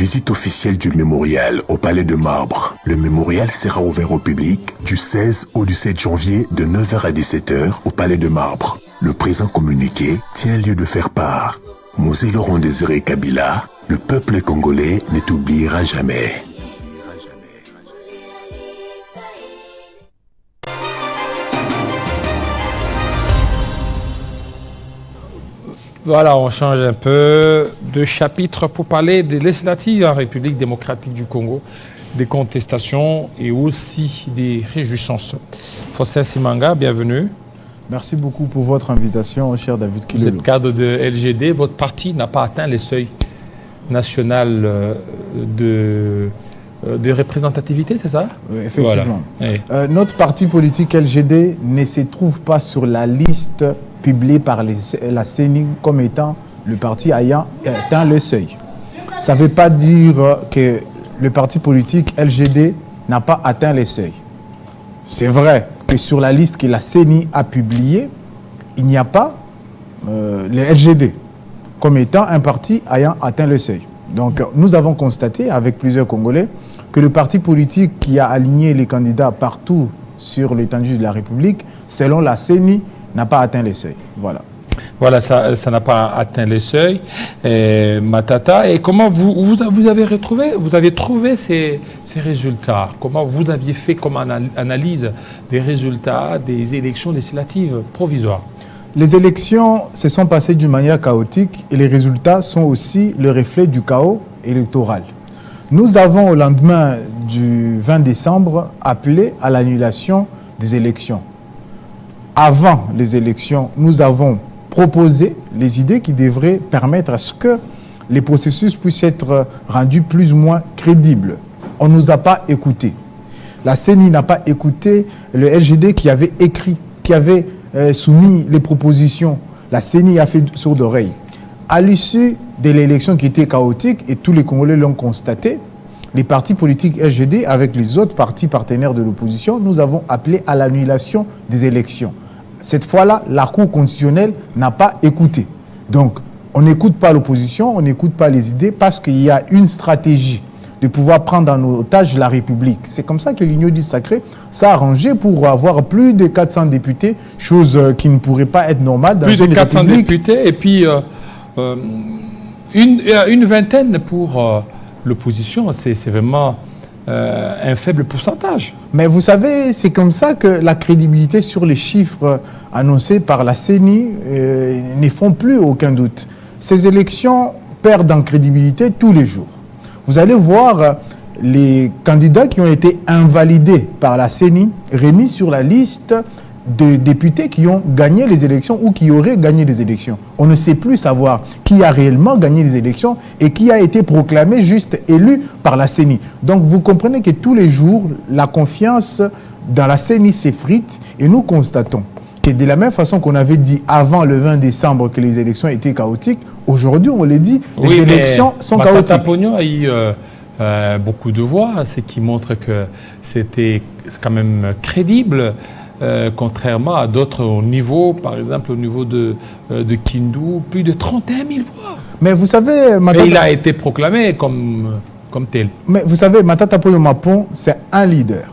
Visite officielle du mémorial au Palais de Marbre. Le mémorial sera ouvert au public du 16 au 17 janvier de 9h à 17h au Palais de Marbre. Le présent communiqué tient lieu de faire part. Mosé Laurent Désiré Kabila, le peuple congolais ne t'oubliera jamais. Voilà, on change un peu de chapitre pour parler des législatives en République démocratique du Congo, des contestations et aussi des réjouissances. Fossé Simanga, bienvenue. Merci beaucoup pour votre invitation, cher David Kilolo. Vous êtes cadre de LGD, votre parti n'a pas atteint les seuils national de représentativité, c'est ça? Oui, effectivement. Voilà. Notre parti politique LGD ne se trouve pas sur la liste publiée par la CENI comme étant le parti ayant atteint le seuil. Ça ne veut pas dire que le parti politique LGD n'a pas atteint les seuils. C'est vrai que sur la liste que la CENI a publiée, il n'y a pas le LGD comme étant un parti ayant atteint le seuil. Donc nous avons constaté avec plusieurs Congolais que le parti politique qui a aligné les candidats partout sur l'étendue de la République, selon la CENI, n'a pas atteint les seuils. Voilà. Voilà, ça n'a pas atteint les seuils. Matata, et comment vous avez trouvé ces résultats? Comment vous aviez fait comme analyse des résultats des élections législatives provisoires? Les élections se sont passées d'une manière chaotique et les résultats sont aussi le reflet du chaos électoral. Nous avons, au lendemain du 20 décembre, appelé à l'annulation des élections. Avant les élections, nous avons proposé les idées qui devraient permettre à ce que les processus puissent être rendus plus ou moins crédibles. On ne nous a pas écoutés. La CENI n'a pas écouté le LGD qui avait écrit, qui avait soumis les propositions. La CENI a fait sourde oreille. À l'issue de l'élection qui était chaotique, et tous les Congolais l'ont constaté, les partis politiques LGD, avec les autres partis partenaires de l'opposition, nous avons appelé à l'annulation des élections. Cette fois-là, la Cour constitutionnelle n'a pas écouté. Donc, on n'écoute pas l'opposition, on n'écoute pas les idées parce qu'il y a une stratégie de pouvoir prendre en otage la République. C'est comme ça que l'Union du Sacré s'est arrangée pour avoir plus de 400 députés, chose qui ne pourrait pas être normale dans une République. Plus de 400 députés et puis une vingtaine pour l'opposition, c'est vraiment un faible pourcentage. Mais vous savez, c'est comme ça que la crédibilité sur les chiffres annoncés par la CENI ne font plus aucun doute. Ces élections perdent en crédibilité tous les jours. Vous allez voir les candidats qui ont été invalidés par la CENI remis sur la liste de députés qui ont gagné les élections ou qui auraient gagné les élections. On ne sait plus savoir qui a réellement gagné les élections et qui a été proclamé juste élu par la CENI. Donc vous comprenez que tous les jours, la confiance dans la CENI s'effrite et nous constatons que de la même façon qu'on avait dit avant le 20 décembre que les élections étaient chaotiques, aujourd'hui on le dit, les élections sont chaotiques. Matata Pogno a eu beaucoup de voix, ce qui montre que c'était quand même crédible. Contrairement à d'autres niveaux, par exemple au niveau de Kindu, plus de 31 000 voix. Mais vous savez, Matata... Et il a été proclamé comme tel. Mais vous savez, Matata Ponyo Mapon, c'est un leader.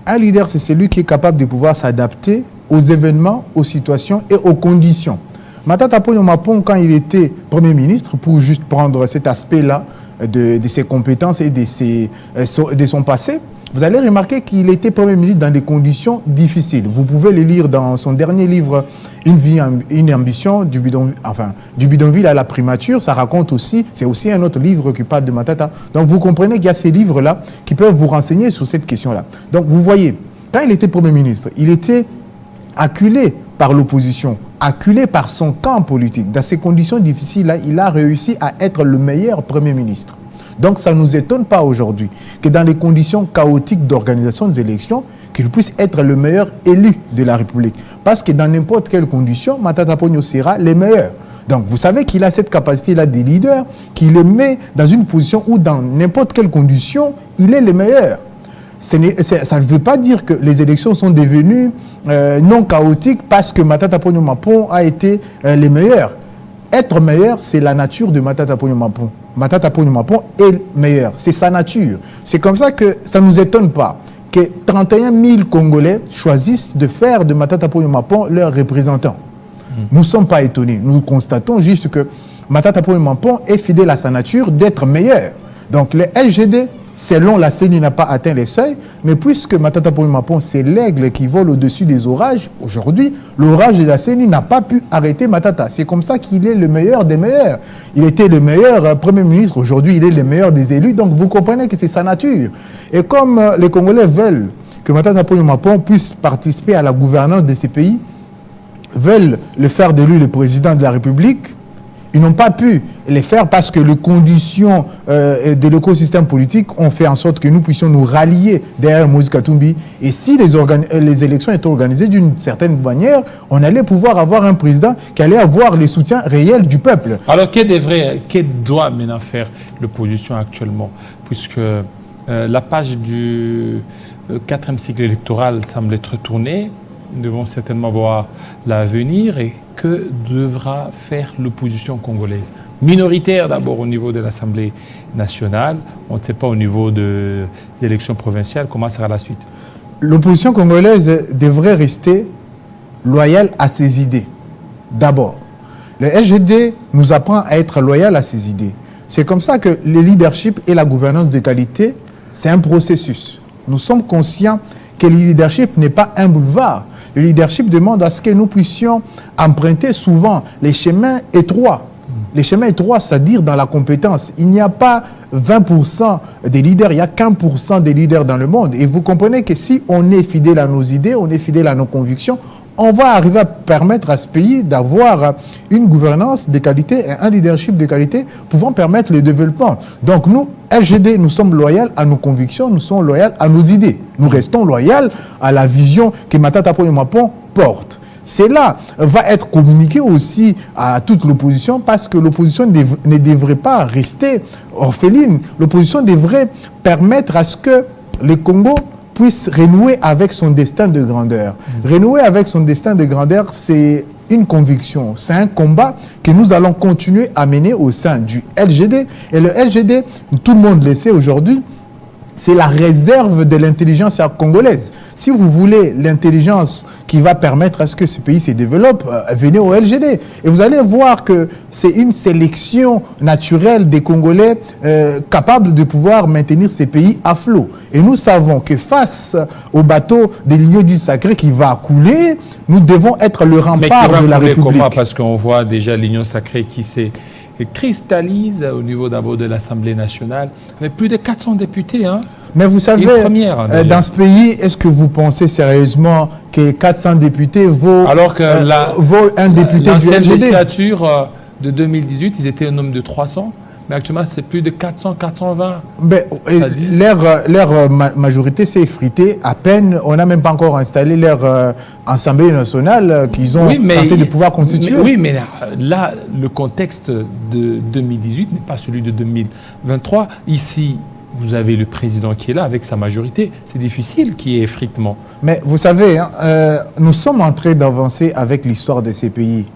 Un leader, c'est celui qui est capable de pouvoir s'adapter aux événements, aux situations et aux conditions. Matata Ponyo Mapon, quand il était Premier ministre, pour juste prendre cet aspect-là de ses compétences et de son passé, vous allez remarquer qu'il était Premier ministre dans des conditions difficiles. Vous pouvez le lire dans son dernier livre, Une vie, une ambition, du bidonville à la primature. Ça raconte aussi, c'est aussi un autre livre qui parle de Matata. Donc vous comprenez qu'il y a ces livres-là qui peuvent vous renseigner sur cette question-là. Donc vous voyez, quand il était Premier ministre, il était acculé par l'opposition, acculé par son camp politique. Dans ces conditions difficiles-là, il a réussi à être le meilleur Premier ministre. Donc ça ne nous étonne pas aujourd'hui que dans les conditions chaotiques d'organisation des élections, qu'il puisse être le meilleur élu de la République. Parce que dans n'importe quelle condition, Matata Ponyo sera le meilleur. Donc vous savez qu'il a cette capacité-là des leaders, qui le met dans une position où dans n'importe quelle condition, il est le meilleur. Ça ne veut pas dire que les élections sont devenues non chaotiques parce que Matata Ponyo Mapon a été le meilleur. être meilleur, c'est la nature de Matata Ponyo Mapon. Matata Ponyo Mapon est meilleur, c'est sa nature. C'est comme ça que ça ne nous étonne pas que 31 000 Congolais choisissent de faire de Matata Ponyo Mapon leur représentant. Nous ne sommes pas étonnés. Nous constatons juste que Matata Ponyo Mapon est fidèle à sa nature d'être meilleur. Donc le LGD, selon la CENI, n'a pas atteint les seuils, mais puisque Matata Ponyo Mapon, c'est l'aigle qui vole au-dessus des orages, aujourd'hui, l'orage de la CENI n'a pas pu arrêter Matata. C'est comme ça qu'il est le meilleur des meilleurs. Il était le meilleur Premier ministre, aujourd'hui, il est le meilleur des élus, donc vous comprenez que c'est sa nature. Et comme les Congolais veulent que Matata Ponyo Mapon puisse participer à la gouvernance de ces pays, veulent le faire de lui le président de la République, ils n'ont pas pu les faire parce que les conditions de l'écosystème politique ont fait en sorte que nous puissions nous rallier derrière Moïse Katumbi. Et si les élections étaient organisées d'une certaine manière, on allait pouvoir avoir un président qui allait avoir le soutien réel du peuple. Alors, que doit maintenant faire l'opposition actuellement? Puisque la page du 4e cycle électoral semble être tournée, nous devons certainement voir l'avenir. Et que devra faire l'opposition congolaise? Minoritaire d'abord au niveau de l'Assemblée nationale, on ne sait pas au niveau des élections provinciales, comment sera la suite? L'opposition congolaise devrait rester loyale à ses idées. D'abord, le LGD nous apprend à être loyal à ses idées. C'est comme ça que le leadership et la gouvernance de qualité, c'est un processus. Nous sommes conscients que le leadership n'est pas un boulevard. Le leadership demande à ce que nous puissions emprunter souvent les chemins étroits. Les chemins étroits, c'est-à-dire dans la compétence. Il n'y a pas 20% des leaders, il n'y a qu'1% des leaders dans le monde. Et vous comprenez que si on est fidèle à nos idées, on est fidèle à nos convictions, on va arriver à permettre à ce pays d'avoir une gouvernance de qualité et un leadership de qualité pouvant permettre le développement. Donc nous, LGD, nous sommes loyaux à nos convictions, nous sommes loyaux à nos idées. Nous restons loyaux à la vision que Matata Ponyo Mapon porte. Cela va être communiqué aussi à toute l'opposition parce que l'opposition ne devrait pas rester orpheline. L'opposition devrait permettre à ce que le Congo puisse renouer avec son destin de grandeur. Renouer avec son destin de grandeur, c'est une conviction, c'est un combat que nous allons continuer à mener au sein du LGD. Et le LGD, tout le monde le sait aujourd'hui, c'est la réserve de l'intelligence congolaise. Si vous voulez l'intelligence qui va permettre à ce que ce pays se développe, venez au LGD. Et vous allez voir que c'est une sélection naturelle des Congolais capables de pouvoir maintenir ces pays à flot. Et nous savons que face au bateau de l'Union du Sacré qui va couler, nous devons être le rempart de la République. Comment? Parce qu'on voit déjà l'Union Sacrée qui s'est cristallise au niveau d'abord de l'Assemblée nationale, avec plus de 400 députés. Hein. Mais vous savez, dans ce pays, est-ce que vous pensez sérieusement que 400 députés vaut, alors que vaut un député du LGD? Législature de 2018, ils étaient au nombre de 300. Mais actuellement, c'est plus de 400, 420. Leur majorité s'est effritée à peine. On n'a même pas encore installé leur Assemblée nationale qu'ils ont tenté de pouvoir constituer. Oui, mais là, le contexte de 2018 n'est pas celui de 2023. Ici, vous avez le président qui est là avec sa majorité. C'est difficile qu'il y ait effritement. Mais vous savez, nous sommes en train d'avancer avec l'histoire de ces pays.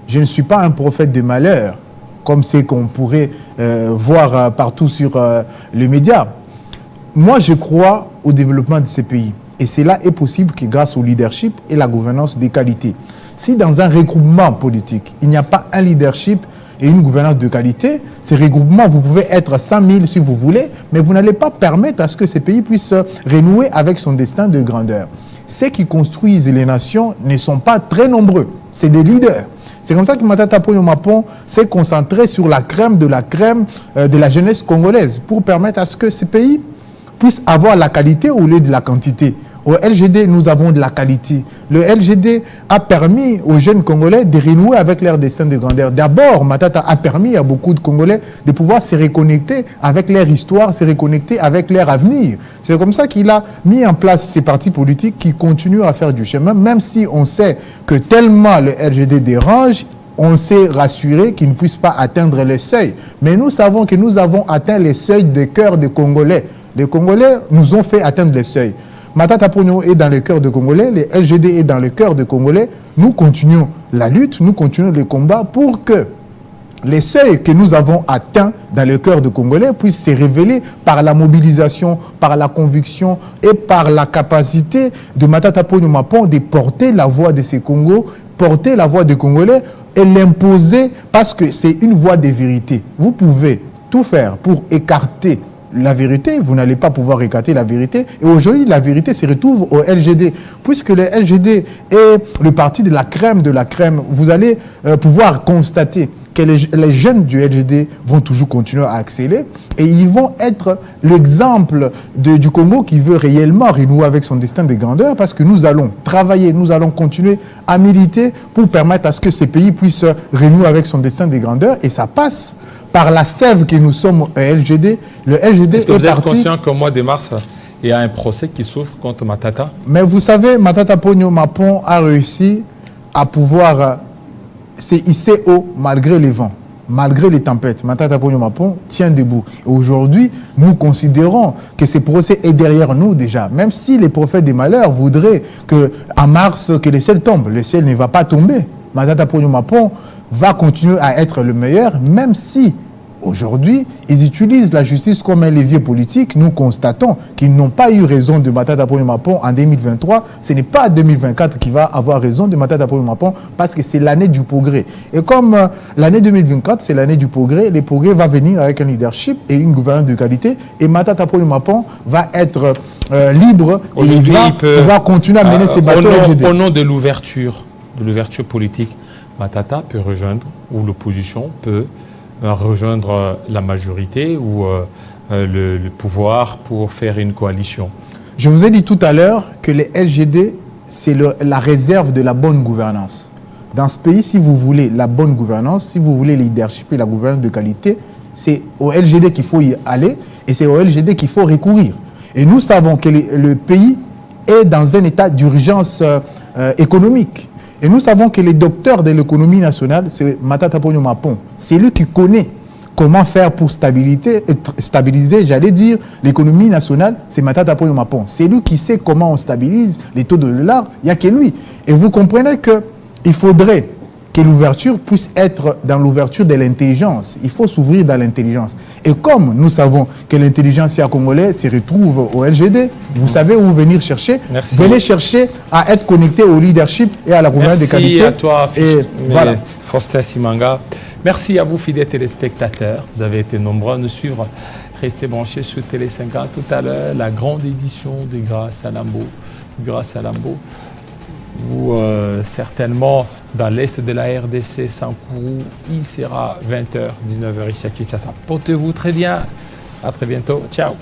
Je ne suis pas un prophète de malheur, comme c'est qu'on pourrait voir partout sur les médias. Moi, je crois au développement de ces pays. Et cela est possible que grâce au leadership et la gouvernance de qualité. Si dans un regroupement politique, il n'y a pas un leadership et une gouvernance de qualité, ces regroupements, vous pouvez être 100 000 si vous voulez, mais vous n'allez pas permettre à ce que ces pays puissent renouer avec son destin de grandeur. Ceux qui construisent les nations ne sont pas très nombreux, c'est des leaders. C'est comme ça que Matata Ponyo Mapon s'est concentré sur la crème de la jeunesse congolaise pour permettre à ce que ces pays puissent avoir la qualité au lieu de la quantité. Au LGD, nous avons de la qualité. Le LGD a permis aux jeunes Congolais de renouer avec leur destin de grandeur. D'abord, Matata a permis à beaucoup de Congolais de pouvoir se reconnecter avec leur histoire, se reconnecter avec leur avenir. C'est comme ça qu'il a mis en place ces partis politiques qui continuent à faire du chemin, même si on sait que tellement le LGD dérange, on s'est rassuré qu'ils ne puissent pas atteindre les seuils. Mais nous savons que nous avons atteint les seuils de cœur des Congolais. Les Congolais nous ont fait atteindre les seuils. Matata Ponyo est dans le cœur des Congolais, le LGD est dans le cœur des Congolais. Nous continuons la lutte, nous continuons le combat pour que les seuils que nous avons atteints dans le cœur des Congolais puissent se révéler par la mobilisation, par la conviction et par la capacité de Matata Ponyo Mapon de porter la voix de ces Congos, porter la voix des Congolais et l'imposer parce que c'est une voix de vérité. Vous pouvez tout faire pour écarter la vérité, vous n'allez pas pouvoir écarter la vérité. Et aujourd'hui, la vérité se retrouve au LGD. Puisque le LGD est le parti de la crème, vous allez pouvoir constater que les jeunes du LGD vont toujours continuer à exceller et ils vont être l'exemple du Congo qui veut réellement renouer avec son destin de grandeur parce que nous allons travailler, nous allons continuer à militer pour permettre à ce que ces pays puissent renouer avec son destin de grandeur et ça passe par la sève que nous sommes au LGD. Le LGD est-ce que vous êtes conscient qu'au mois de mars, il y a un procès qui s'ouvre contre Matata? Mais vous savez, Matata Ponyo Mapon a réussi à pouvoir se hisser haut malgré les vents, malgré les tempêtes. Matata Ponyo Mapon tient debout. Et aujourd'hui, nous considérons que ce procès est derrière nous déjà. Même si les prophètes des malheurs voudraient qu'en mars, que le ciel tombe, le ciel ne va pas tomber. Matata Ponyo Mapon va continuer à être le meilleur, même si aujourd'hui, ils utilisent la justice comme un levier politique. Nous constatons qu'ils n'ont pas eu raison de Matata Ponyo Mapon en 2023. Ce n'est pas 2024 qui va avoir raison de Matata Ponyo Mapon parce que c'est l'année du progrès. Et comme l'année 2024, c'est l'année du progrès, le progrès va venir avec un leadership et une gouvernance de qualité. Et Matata Ponyo Mapon va être libre et il va pouvoir continuer à mener ses bateaux. Au nom de l'ouverture politique, Matata peut rejoindre, ou l'opposition peut rejoindre la majorité ou le pouvoir pour faire une coalition. Je vous ai dit tout à l'heure que les LGD, c'est la réserve de la bonne gouvernance. Dans ce pays, si vous voulez la bonne gouvernance, si vous voulez le leadership et la gouvernance de qualité, c'est au LGD qu'il faut y aller et c'est au LGD qu'il faut recourir. Et nous savons que le pays est dans un état d'urgence économique. Et nous savons que le docteur de l'économie nationale, c'est Matata Ponyo Mapon. C'est lui qui connaît comment faire pour stabiliser, j'allais dire, l'économie nationale, c'est Matata Ponyo Mapon. C'est lui qui sait comment on stabilise les taux de dollar, il n'y a que lui. Et vous comprenez qu'il faudrait que l'ouverture puisse être dans l'ouverture de l'intelligence. Il faut s'ouvrir dans l'intelligence. Et comme nous savons que l'intelligence congolaise se retrouve au LGD, vous savez où venir chercher. Merci. Venez chercher à être connecté au leadership et à la gouvernance de qualité. Merci à toi, voilà. Faustin Simanga. Merci à vous, fidèles téléspectateurs. Vous avez été nombreux à nous suivre. Restez branchés sur Télé 50. Tout à l'heure, la grande édition de Grâce à Lambeau. Ou certainement dans l'est de la RDC, Sankourou, il sera 20h, 19h ici à Kinshasa. Portez-vous très bien. À très bientôt. Ciao.